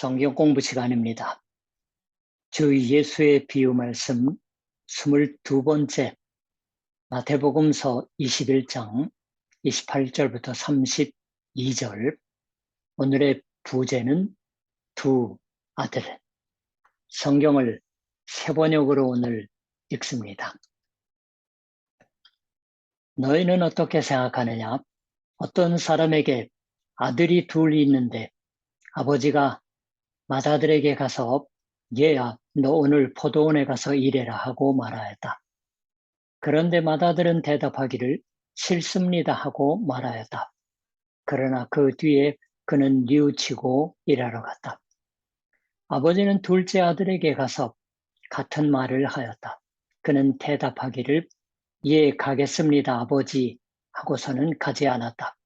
성경 공부 시간입니다. 주 예수의 비유 말씀 22번째 마태복음서 21장 28절부터 32절. 오늘의 부제는 두 아들. 성경을 세 번역으로 오늘 읽습니다. 너희는 어떻게 생각하느냐? 어떤 사람에게 아들이 둘 있는데 아버지가 맏아들에게 가서 얘야 너 오늘 포도원에 가서 일해라 하고 말하였다. 그런데 맏아들은 대답하기를 싫습니다 하고 말하였다. 그러나 그 뒤에 그는 뉘우치고 일하러 갔다. 아버지는 둘째 아들에게 가서 같은 말을 하였다. 그는 대답하기를 예 가겠습니다 아버지 하고서는 가지 않았다.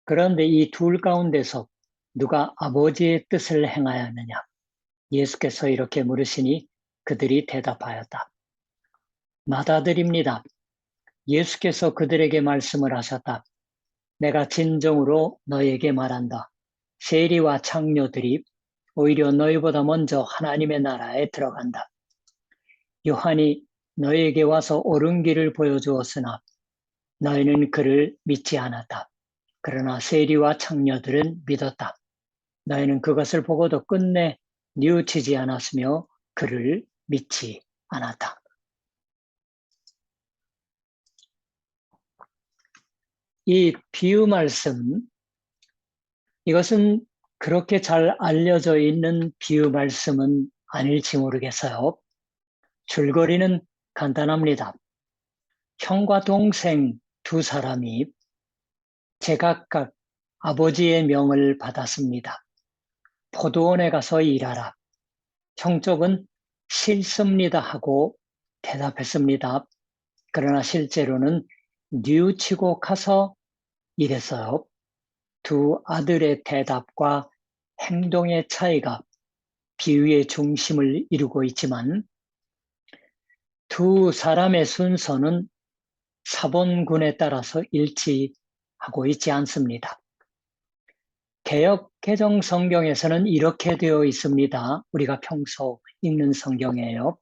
그런데 이 둘 가운데서 누가 아버지의 뜻을 행하였느냐? 예수께서 이렇게 물으시니 그들이 대답하였다. 맏아들입니다. 예수께서 그들에게 말씀을 하셨다. 내가 진정으로 너에게 말한다. 세리와 창녀들이 오히려 너희보다 먼저 하나님의 나라에 들어간다. 요한이 너희에게 와서 옳은 길을 보여주었으나 너희는 그를 믿지 않았다. 그러나 세리와 창녀들은 믿었다. 너희는 그것을 보고도 끝내 뉘우치지 않았으며 그를 믿지 않았다. 이 비유 말씀, 이것은 그렇게 잘 알려져 있는 비유 말씀은 아닐지 모르겠어요. 줄거리는 간단합니다. 형과 동생 두 사람이 제각각 아버지의 명을 받았습니다. 포도원에 가서 일하라. 형 쪽은 싫습니다 하고 대답했습니다. 그러나 실제로는 뉘우치고 가서 일했어요. 두 아들의 대답과 행동의 차이가 비유의 중심을 이루고 있지만 두 사람의 순서는 사본군에 따라서 일치하고 있지 않습니다. 개역 개정 성경에서는 이렇게 되어 있습니다. 우리가 평소 읽는 성경이에요.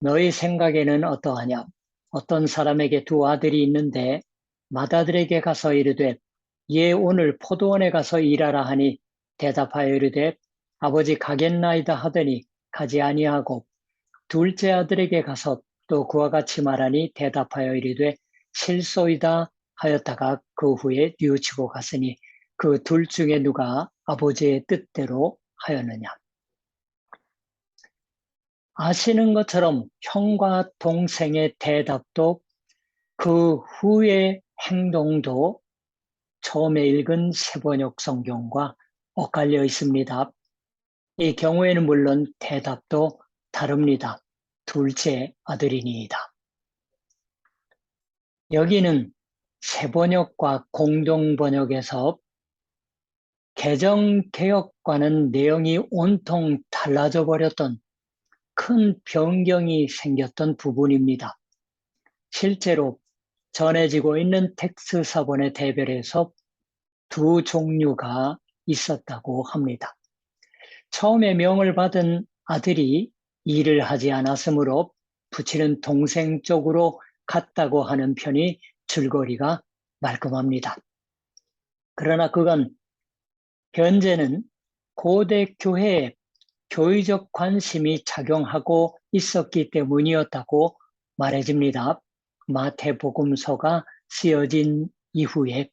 너희 생각에는 어떠하냐? 어떤 사람에게 두 아들이 있는데 맏아들에게 가서 이르되 얘 오늘 포도원에 가서 일하라 하니 대답하여 이르되 아버지 가겠나이다 하더니 가지 아니하고 둘째 아들에게 가서 또 그와 같이 말하니 대답하여 이르되 실소이다 하였다가 그 후에 뉘우치고 갔으니 그 둘 중에 누가 아버지의 뜻대로 하였느냐. 아시는 것처럼 형과 동생의 대답도 그 후의 행동도 처음에 읽은 세번역 성경과 엇갈려 있습니다. 이 경우에는 물론 대답도 다릅니다. 둘째 아들이니이다. 여기는 세번역과 공동번역에서 개정개혁과는 내용이 온통 달라져 버렸던 큰 변경이 생겼던 부분입니다. 실제로 전해지고 있는 텍스트사본의 대별에서 두 종류가 있었다고 합니다. 처음에 명을 받은 아들이 일을 하지 않았으므로 부치는 동생 쪽으로 갔다고 하는 편이 줄거리가 말끔합니다. 그러나 그건 현재는 고대 교회에 교의적 관심이 작용하고 있었기 때문이었다고 말해집니다. 마태복음서가 쓰여진 이후에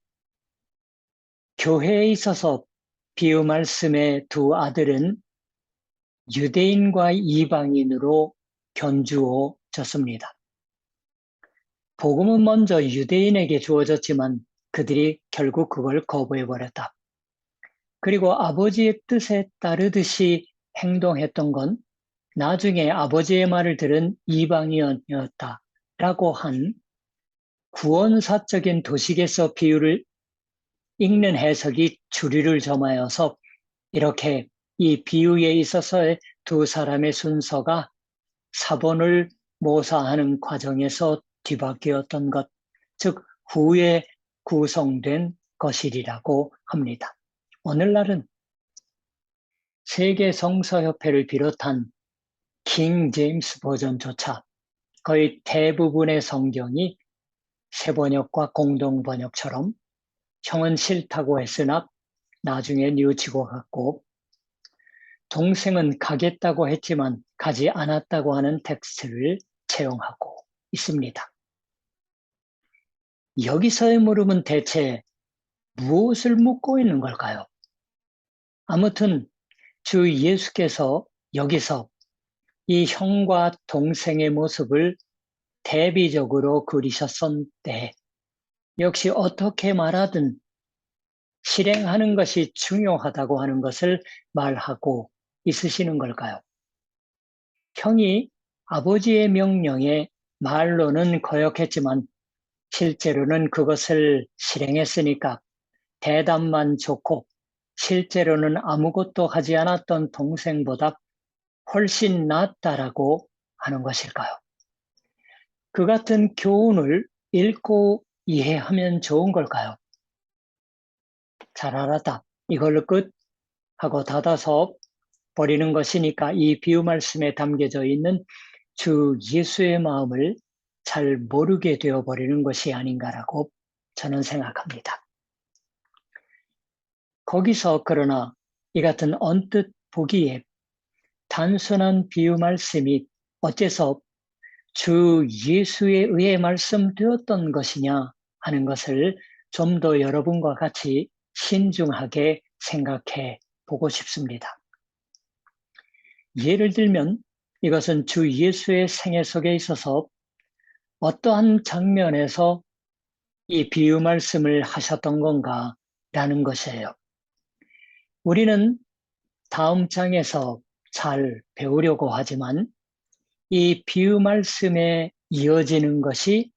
교회에 있어서 비유 말씀의 두 아들은 유대인과 이방인으로 견주어졌습니다. 복음은 먼저 유대인에게 주어졌지만 그들이 결국 그걸 거부해버렸다. 그리고 아버지의 뜻에 따르듯이 행동했던 건 나중에 아버지의 말을 들은 이방인이었다라고 한 구원사적인 도식에서 비유를 읽는 해석이 주류를 점하여서 이렇게 이 비유에 있어서의 두 사람의 순서가 사본을 모사하는 과정에서 뒤바뀌었던 것, 즉 후에 구성된 것이라고 합니다. 오늘날은 세계 성서협회를 비롯한 킹 제임스 버전조차 거의 대부분의 성경이 세번역과 공동번역처럼 형은 싫다고 했으나 나중에 뉘우치고 갔고, 동생은 가겠다고 했지만 가지 않았다고 하는 텍스트를 채용하고 있습니다. 여기서의 물음은 대체 무엇을 묻고 있는 걸까요? 아무튼 주 예수께서 여기서 이 형과 동생의 모습을 대비적으로 그리셨었는데, 역시 어떻게 말하든 실행하는 것이 중요하다고 하는 것을 말하고 있으시는 걸까요? 형이 아버지의 명령에 말로는 거역했지만 실제로는 그것을 실행했으니까 대답만 좋고 실제로는 아무것도 하지 않았던 동생보다 훨씬 낫다라고 하는 것일까요? 그 같은 교훈을 읽고 이해하면 좋은 걸까요? 잘 알았다. 이걸로 끝 하고 닫아서 버리는 것이니까 이 비유 말씀에 담겨져 있는 주 예수의 마음을 잘 모르게 되어 버리는 것이 아닌가라고 저는 생각합니다. 거기서 그러나 이 같은 언뜻 보기에 단순한 비유 말씀이 어째서 주 예수에 의해 말씀되었던 것이냐 하는 것을 좀 더 여러분과 같이 신중하게 생각해 보고 싶습니다. 예를 들면 이것은 주 예수의 생애 속에 있어서 어떠한 장면에서 이 비유 말씀을 하셨던 건가라는 것이에요. 우리는 다음 장에서 잘 배우려고 하지만 이 비유 말씀에 이어지는 것이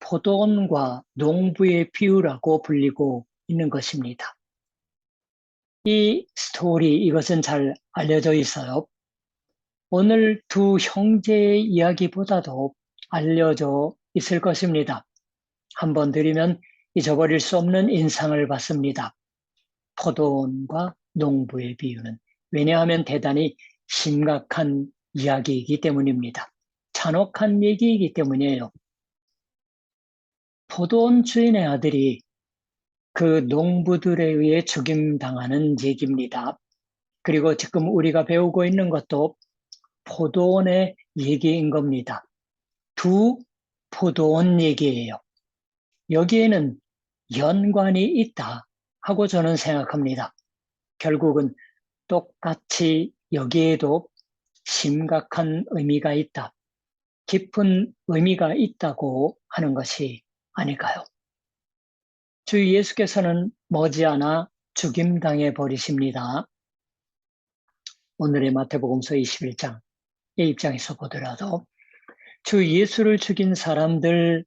포도원과 농부의 비유라고 불리고 있는 것입니다. 이 스토리, 이것은 잘 알려져 있어요. 오늘 두 형제의 이야기보다도 알려져 있을 것입니다. 한번 들으면 잊어버릴 수 없는 인상을 받습니다. 포도원과 농부의 비유는. 왜냐하면 대단히 심각한 이야기이기 때문입니다. 잔혹한 얘기이기 때문이에요. 포도원 주인의 아들이 그 농부들에 의해 죽임당하는 얘기입니다. 그리고 지금 우리가 배우고 있는 것도 포도원의 얘기인 겁니다. 두 포도원 얘기예요. 여기에는 연관이 있다 하고 저는 생각합니다. 결국은 똑같이 여기에도 심각한 의미가 있다, 깊은 의미가 있다고 하는 것이 아닐까요? 주 예수께서는 머지않아 죽임당해 버리십니다. 오늘의 마태복음서 21장의 입장에서 보더라도 주 예수를 죽인 사람들이라는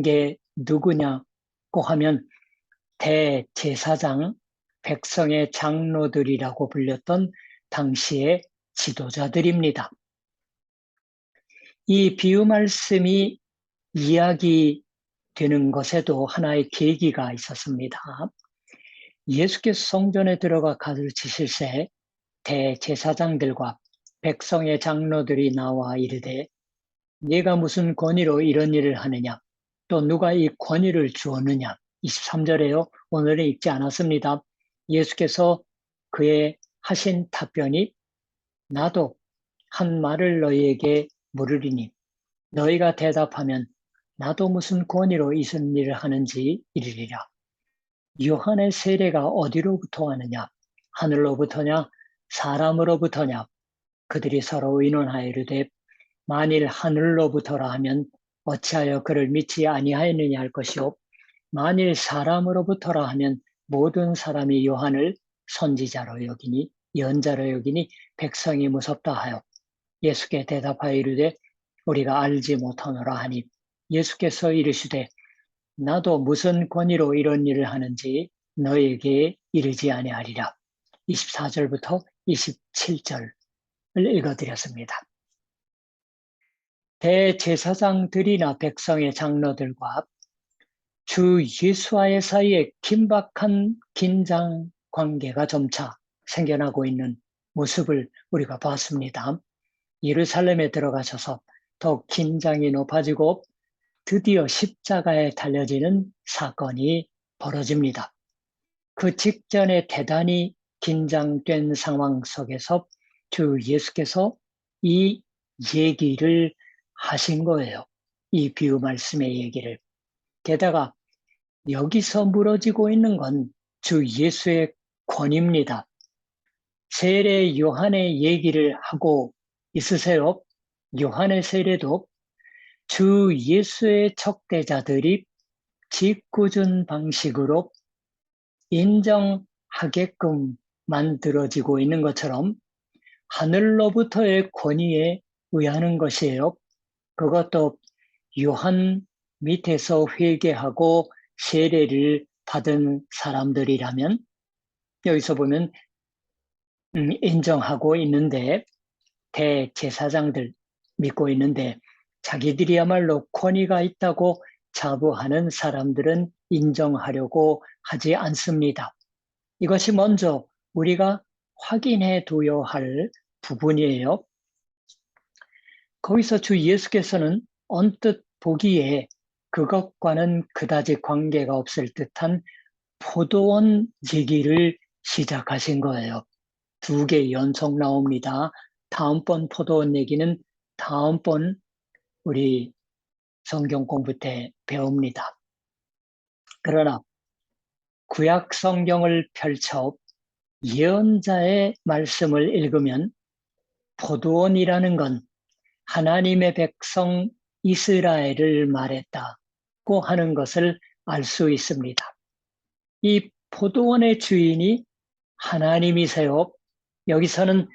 게 누구냐고 하면 대제사장, 백성의 장로들이라고 불렸던 당시의 지도자들입니다. 이 비유 말씀이 이야기되는 것에도 하나의 계기가 있었습니다. 예수께서 성전에 들어가 가르치실새 대제사장들과 백성의 장로들이 나와 이르되 네가 무슨 권위로 이런 일을 하느냐, 또 누가 이 권위를 주었느냐. 23절에요. 오늘은 읽지 않았습니다. 예수께서 그의 하신 답변이 나도 한 말을 너희에게 물으리니 너희가 대답하면 나도 무슨 권위로 이런 일을 하는지 이르리라. 요한의 세례가 어디로부터 하느냐? 하늘로부터냐? 사람으로부터냐? 그들이 서로 의논하여 이르되 만일 하늘로부터라 하면 어찌하여 그를 믿지 아니하였느냐 할 것이요, 만일 사람으로부터라 하면 모든 사람이 요한을 선지자로 여기니 연자로 여기니 백성이 무섭다 하여 예수께 대답하여 이르되 우리가 알지 못하노라 하니 예수께서 이르시되 나도 무슨 권위로 이런 일을 하는지 너에게 이르지 아니하리라. 24절부터 27절을 읽어드렸습니다. 대제사장들이나 백성의 장로들과 주 예수와의 사이에 긴박한 긴장 관계가 점차 생겨나고 있는 모습을 우리가 봤습니다. 예루살렘에 들어가셔서 더욱 긴장이 높아지고 드디어 십자가에 달려지는 사건이 벌어집니다. 그 직전에 대단히 긴장된 상황 속에서 주 예수께서 이 얘기를 하신 거예요. 이 비유 말씀의 얘기를. 게다가 여기서 물어지고 있는 건 주 예수의 권위입니다. 세례 요한의 얘기를 하고 있으세요. 요한의 세례도 주 예수의 척대자들이 짓궂은 방식으로 인정하게끔 만들어지고 있는 것처럼 하늘로부터의 권위에 의하는 것이에요. 그것도 요한 밑에서 회개하고 세례를 받은 사람들이라면 여기서 보면 인정하고 있는데 대제사장들 믿고 있는데 자기들이야말로 권위가 있다고 자부하는 사람들은 인정하려고 하지 않습니다. 이것이 먼저 우리가 확인해 둬야 할 부분이에요. 거기서 주 예수께서는 언뜻 보기에 그것과는 그다지 관계가 없을 듯한 포도원 얘기를 시작하신 거예요. 2개 연속 나옵니다. 다음번 포도원 얘기는 다음번 우리 성경 공부 때 배웁니다. 그러나 구약 성경을 펼쳐 예언자의 말씀을 읽으면 포도원이라는 건 하나님의 백성 이스라엘을 말했다고 하는 것을 알 수 있습니다. 이 포도원의 주인이 하나님이세요. 여기서는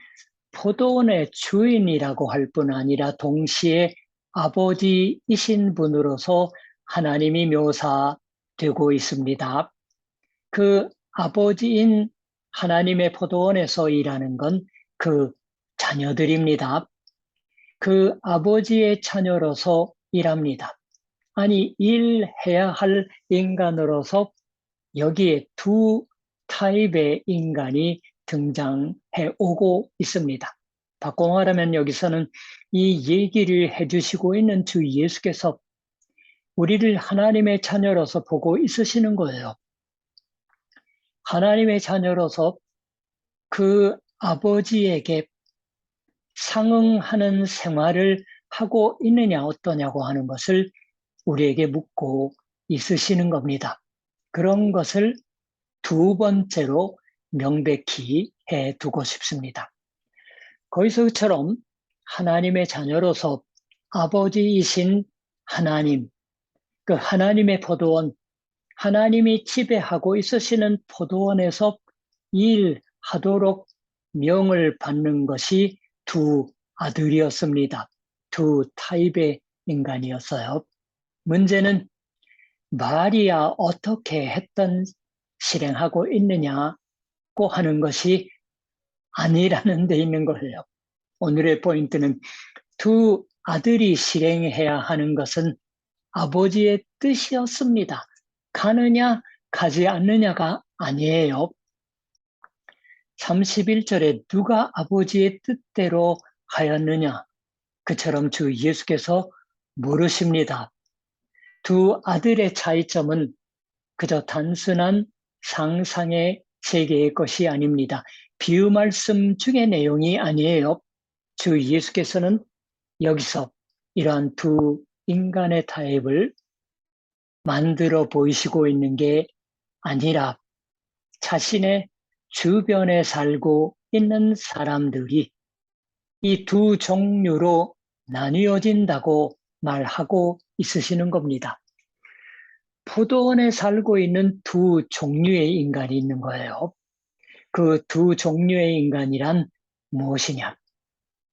포도원의 주인이라고 할 뿐 아니라 동시에 아버지이신 분으로서 하나님이 묘사되고 있습니다. 그 아버지인 하나님의 포도원에서 일하는 건 그 자녀들입니다. 그 아버지의 자녀로서 일합니다. 아니, 일해야 할 인간으로서 여기에 2 타입의 인간이 등장해 오고 있습니다. 바꿔 말하면 여기서는 이 얘기를 해주시고 있는 주 예수께서 우리를 하나님의 자녀로서 보고 있으시는 거예요. 하나님의 자녀로서 그 아버지에게 상응하는 생활을 하고 있느냐 어떠냐고 하는 것을 우리에게 묻고 있으시는 겁니다. 그런 것을 2번째로 명백히 해두고 싶습니다. 거기서처럼 하나님의 자녀로서 아버지이신 하나님, 그 하나님의 포도원, 하나님이 지배하고 있으시는 포도원에서 일하도록 명을 받는 것이 2 아들이었습니다. 2 타입의 인간이었어요. 문제는 마리아 어떻게 했던 실행하고 있느냐고 하는 것이 아니라는 데 있는 거예요. 오늘의 포인트는 2 아들이 실행해야 하는 것은 아버지의 뜻이었습니다. 가느냐 가지 않느냐가 아니에요. 31절에 누가 아버지의 뜻대로 하였느냐? 그처럼 주 예수께서 물으십니다. 2 아들의 차이점은 그저 단순한 상상의 세계의 것이 아닙니다. 비유 말씀 중의 내용이 아니에요. 주 예수께서는 여기서 이러한 2 인간의 타입을 만들어 보이시고 있는 게 아니라 자신의 주변에 살고 있는 사람들이 이 2 종류로 나뉘어진다고 말하고 있으시는 겁니다. 포도원에 살고 있는 2 종류의 인간이 있는 거예요. 그 2 종류의 인간이란 무엇이냐?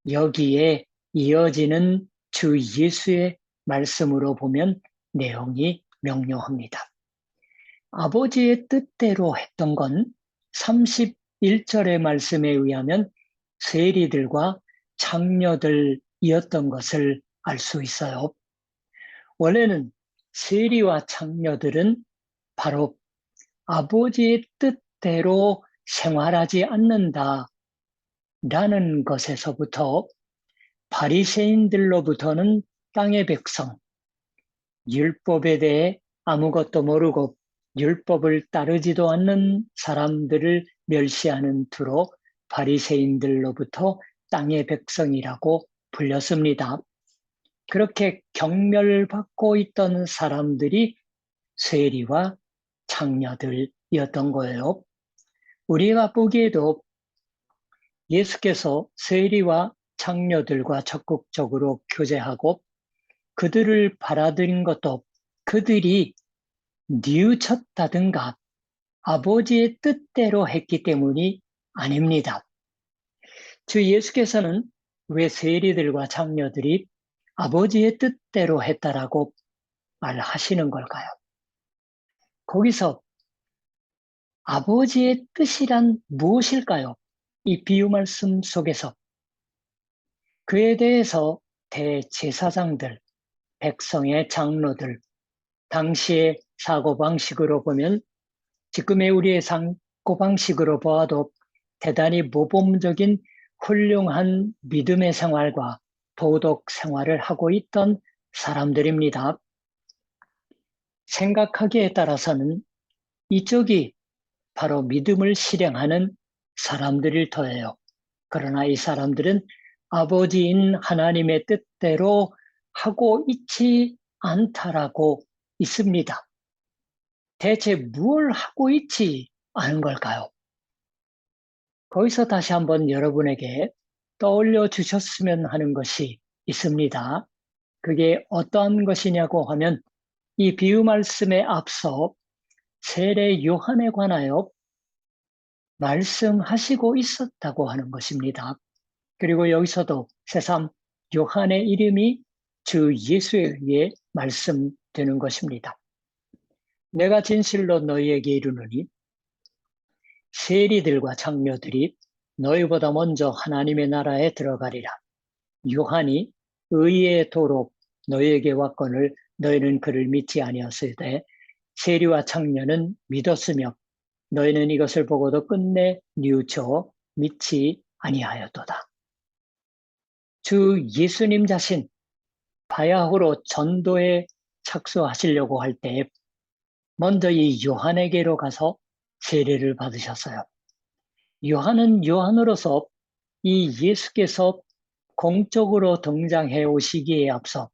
여기에 이어지는 주 예수의 말씀으로 보면 내용이 명료합니다. 아버지의 뜻대로 했던 건 31절의 말씀에 의하면 세리들과 창녀들이었던 것을 알 수 있어요. 원래는 세리와 창녀들은 바로 아버지의 뜻대로 생활하지 않는다라는 것에서부터 바리새인들로부터는 땅의 백성, 율법에 대해 아무것도 모르고 율법을 따르지도 않는 사람들을 멸시하는 투로 바리새인들로부터 땅의 백성이라고 불렸습니다. 그렇게 경멸받고 있던 사람들이 세리와 창녀들이었던 거예요. 우리가 보기에도 예수께서 세리와 창녀들과 적극적으로 교제하고 그들을 받아들인 것도 그들이 뉘우쳤다든가 아버지의 뜻대로 했기 때문이 아닙니다. 주 예수께서는 왜 세리들과 창녀들이 아버지의 뜻대로 했다라고 말하시는 걸까요? 거기서 아버지의 뜻이란 무엇일까요? 이 비유 말씀 속에서 그에 대해서 대제사장들, 백성의 장로들, 당시의 사고방식으로 보면 지금의 우리의 사고방식으로 보아도 대단히 모범적인 훌륭한 믿음의 생활과 도덕 생활을 하고 있던 사람들입니다. 생각하기에 따라서는 이쪽이 바로 믿음을 실행하는 사람들일 터예요. 그러나 이 사람들은 아버지인 하나님의 뜻대로 하고 있지 않다라고 있습니다. 대체 뭘 하고 있지 않은 걸까요? 거기서 다시 한번 여러분에게 떠올려 주셨으면 하는 것이 있습니다. 그게 어떠한 것이냐고 하면 이 비유 말씀에 앞서 세례 요한에 관하여 말씀하시고 있었다고 하는 것입니다. 그리고 여기서도 새삼 요한의 이름이 주 예수에 의해 말씀되는 것입니다. 내가 진실로 너희에게 이르노니 세리들과 장녀들이 너희보다 먼저 하나님의 나라에 들어가리라. 요한이 의의 도로 너희에게 왔거늘 너희는 그를 믿지 아니었으되 세리와 장녀는 믿었으며 너희는 이것을 보고도 끝내 뉘우쳐 믿지 아니하였도다. 주 예수님 자신 바야흐로 전도에 착수하시려고 할 때 먼저 이 요한에게로 가서 세례를 받으셨어요. 요한은 요한으로서 이 예수께서 공적으로 등장해 오시기에 앞서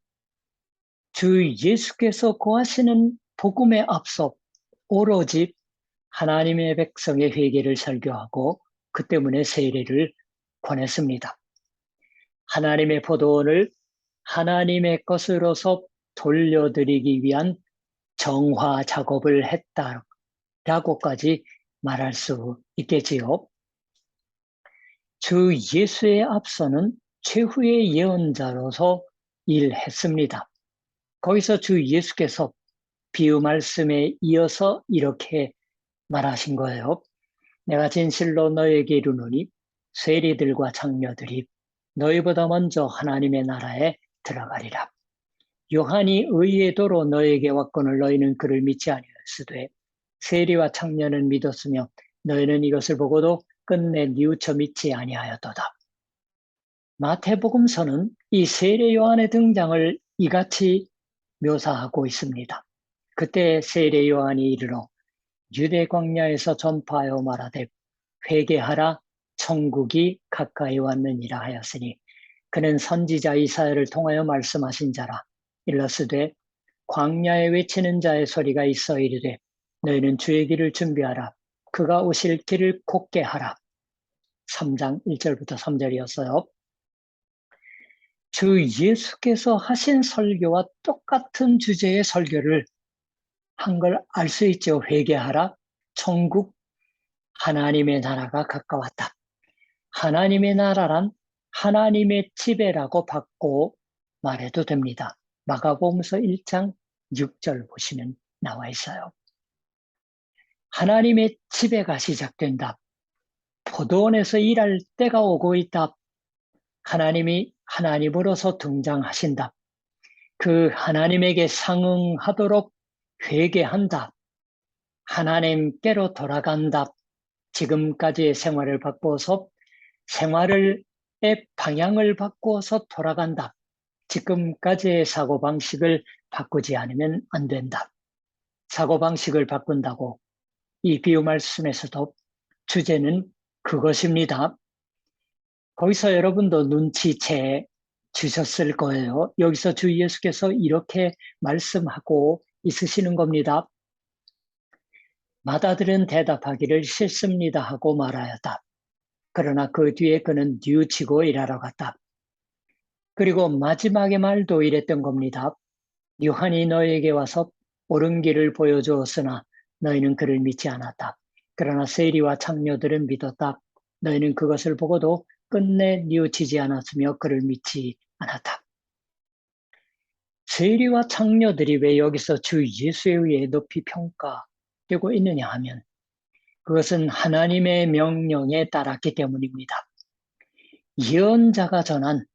주 예수께서 고하시는 복음에 앞서 오로지 하나님의 백성의 회개를 설교하고 그 때문에 세례를 권했습니다. 하나님의 포도원을 하나님의 것으로서 돌려드리기 위한 정화 작업을 했다라고까지 말할 수 있겠지요. 주 예수의 앞서는 최후의 예언자로서 일했습니다. 거기서 주 예수께서 비유 말씀에 이어서 이렇게 말하신 거예요. 내가 진실로 너에게 이르노니 세리들과 장녀들이 너희보다 먼저 하나님의 나라에 들어가리라. 요한이 의의 도로 너에게 왔거늘 너희는 그를 믿지 아니하였으되 세리와 창녀는 믿었으며 너희는 이것을 보고도 끝내 뉘우쳐 믿지 아니하였도다. 마태복음서는 이 세례 요한의 등장을 이같이 묘사하고 있습니다. 그때 세례 요한이 이르러 유대 광야에서 전파하여 말하되 회개하라 천국이 가까이 왔느니라 하였으니 그는 선지자 이사야를 통하여 말씀하신 자라. 일러스되 광야에 외치는 자의 소리가 있어 이르되 너희는 주의 길을 준비하라. 그가 오실 길을 곧게 하라. 3장 1절부터 3절이었어요. 주 예수께서 하신 설교와 똑같은 주제의 설교를 한 걸 알 수 있죠. 회개하라. 천국 하나님의 나라가 가까웠다. 하나님의 나라란 하나님의 지배라고 받고 말해도 됩니다. 마가복음서 1장 6절 보시면 나와 있어요. 하나님의 지배가 시작된다. 포도원에서 일할 때가 오고 있다. 하나님이 하나님으로서 등장하신다. 그 하나님에게 상응하도록 회개한다. 하나님께로 돌아간다. 지금까지의 생활을 바꾸어서 생활의 방향을 바꾸어서 돌아간다. 지금까지의 사고방식을 바꾸지 않으면 안 된다. 사고방식을 바꾼다고 이 비유 말씀에서도 주제는 그것입니다. 거기서 여러분도 눈치채 주셨을 거예요. 여기서 주 예수께서 이렇게 말씀하고 있으시는 겁니다. 마다들은 대답하기를 싫습니다 하고 말하였다. 그러나 그 뒤에 그는 뉘우치고 일하러 갔다. 그리고 마지막의 말도 이랬던 겁니다. 요한이 너에게 와서 옳은 길을 보여주었으나 너희는 그를 믿지 않았다. 그러나 세리와 창녀들은 믿었다. 너희는 그것을 보고도 끝내 뉘우치지 않았으며 그를 믿지 않았다. 세리와 창녀들이 왜 여기서 주 예수에 의해 높이 평가되고 있느냐 하면 그것은 하나님의 명령에 따랐기 때문입니다. 예언자가 전한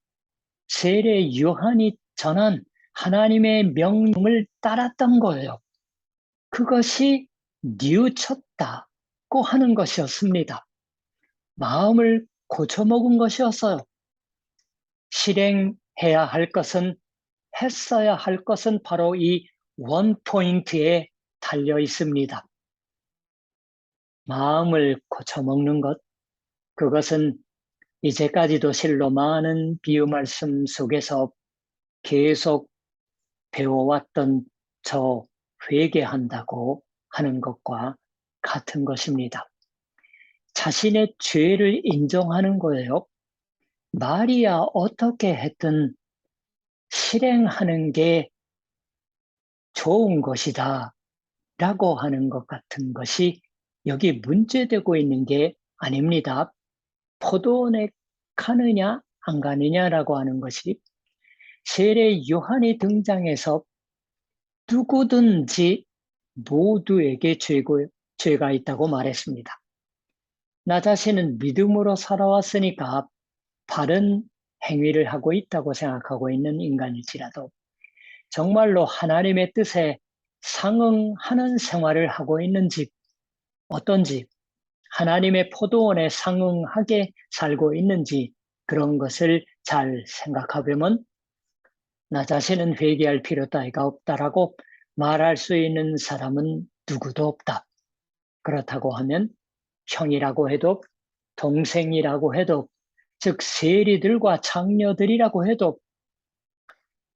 세례 요한이 전한 하나님의 명령을 따랐던 거예요. 그것이 뉘우쳤다고 하는 것이었습니다. 마음을 고쳐먹은 것이었어요. 실행해야 할 것은 했어야 할 것은 바로 이 원포인트에 달려 있습니다. 마음을 고쳐먹는 것, 그것은 이제까지도 실로 많은 비유 말씀 속에서 계속 배워왔던 저 회개한다고 하는 것과 같은 것입니다. 자신의 죄를 인정하는 거예요. 말이야 어떻게 했든 실행하는 게 좋은 것이다 라고 하는 것 같은 것이 여기 문제되고 있는 게 아닙니다. 포도원에 가느냐 안 가느냐라고 하는 것이 세례 요한이 등장해서 누구든지 모두에게 죄가 있다고 말했습니다. 나 자신은 믿음으로 살아왔으니까 바른 행위를 하고 있다고 생각하고 있는 인간일지라도 정말로 하나님의 뜻에 상응하는 생활을 하고 있는지 어떤지 하나님의 포도원에 상응하게 살고 있는지 그런 것을 잘 생각해보면 나 자신은 회개할 필요 따위가 없다라고 말할 수 있는 사람은 누구도 없다. 그렇다고 하면 형이라고 해도 동생이라고 해도 즉 세리들과 장녀들이라고 해도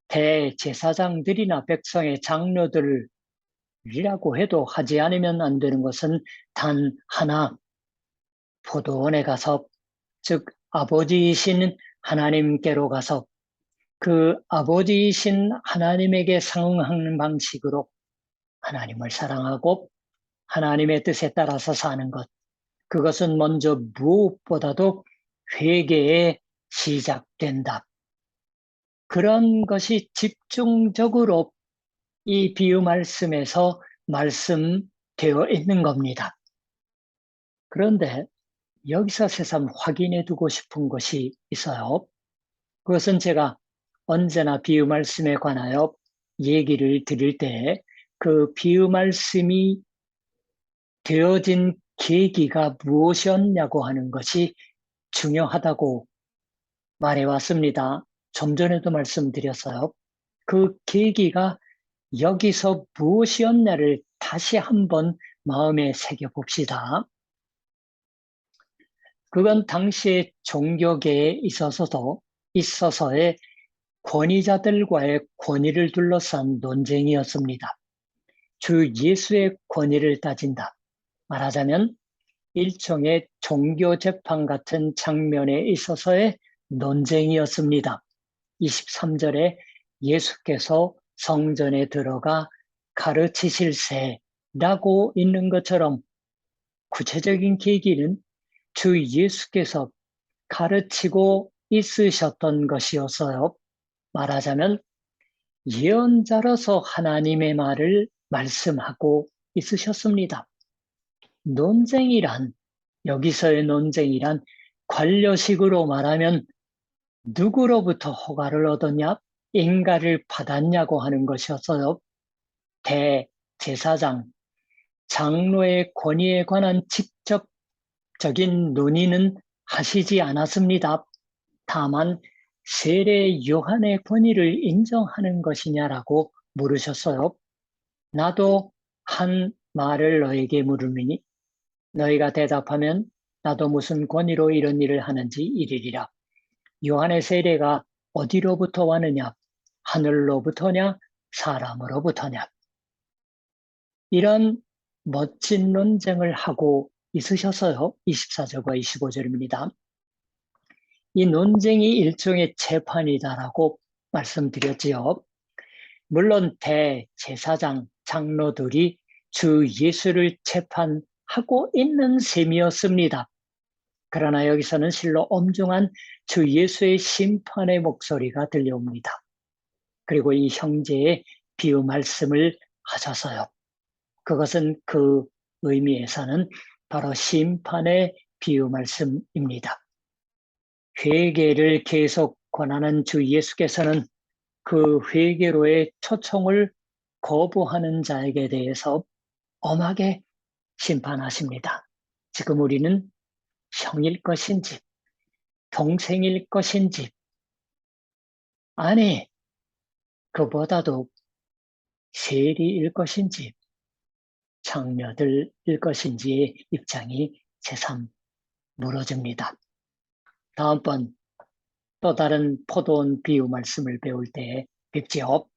대제사장들이나 백성의 장로들이라고 해도 하지 않으면 안 되는 것은 단 하나, 포도원에 가서 즉 아버지이신 하나님께로 가서 그 아버지이신 하나님에게 상응하는 방식으로 하나님을 사랑하고 하나님의 뜻에 따라서 사는 것. 그것은 먼저 무엇보다도 회개에 시작된다. 그런 것이 집중적으로 이 비유 말씀에서 말씀되어 있는 겁니다. 그런데 여기서 새삼 확인해 두고 싶은 것이 있어요. 그것은 제가 언제나 비유 말씀에 관하여 얘기를 드릴 때 그 비유 말씀이 되어진 계기가 무엇이었냐고 하는 것이 중요하다고 말해왔습니다. 좀 전에도 말씀드렸어요. 그 계기가 여기서 무엇이었냐를 다시 한번 마음에 새겨봅시다. 그건 당시의 종교계에 있어서의 권위자들과의 권위를 둘러싼 논쟁이었습니다. 주 예수의 권위를 따진다. 말하자면 일종의 종교재판 같은 장면에 있어서의 논쟁이었습니다. 23절에 예수께서 성전에 들어가 가르치실세라고 있는 것처럼 구체적인 계기는 주 예수께서 가르치고 있으셨던 것이었어요. 말하자면 예언자로서 하나님의 말을 말씀하고 있으셨습니다. 논쟁이란 여기서의 논쟁이란 관료식으로 말하면 누구로부터 허가를 얻었냐? 인가를 받았냐고 하는 것이었어요. 대제사장, 장로의 권위에 관한 직접 법적인 논의는 하시지 않았습니다. 다만 세례 요한의 권위를 인정하는 것이냐라고 물으셨어요. 나도 한 말을 너에게 물으리니 너희가 대답하면 나도 무슨 권위로 이런 일을 하는지 이르리라. 요한의 세례가 어디로부터 왔느냐? 하늘로부터냐? 사람으로부터냐? 이런 멋진 논쟁을 하고 있으셔서요. 24절과 25절입니다. 이 논쟁이 일종의 재판이다라고 말씀드렸지요. 물론 대제사장, 장로들이 주 예수를 재판하고 있는 셈이었습니다. 그러나 여기서는 실로 엄중한 주 예수의 심판의 목소리가 들려옵니다. 그리고 이 형제의 비유 말씀을 하셔서요. 그것은 그 의미에서는 바로 심판의 비유 말씀입니다. 회개를 계속 권하는 주 예수께서는 그 회개로의 초청을 거부하는 자에게 대해서 엄하게 심판하십니다. 지금 우리는 형일 것인지 동생일 것인지 아니 그보다도 세리일 것인지 장녀들일 것인지의 입장이 새삼 물어집니다. 다음번 또 다른 포도원 비유 말씀을 배울 때 뵙지요.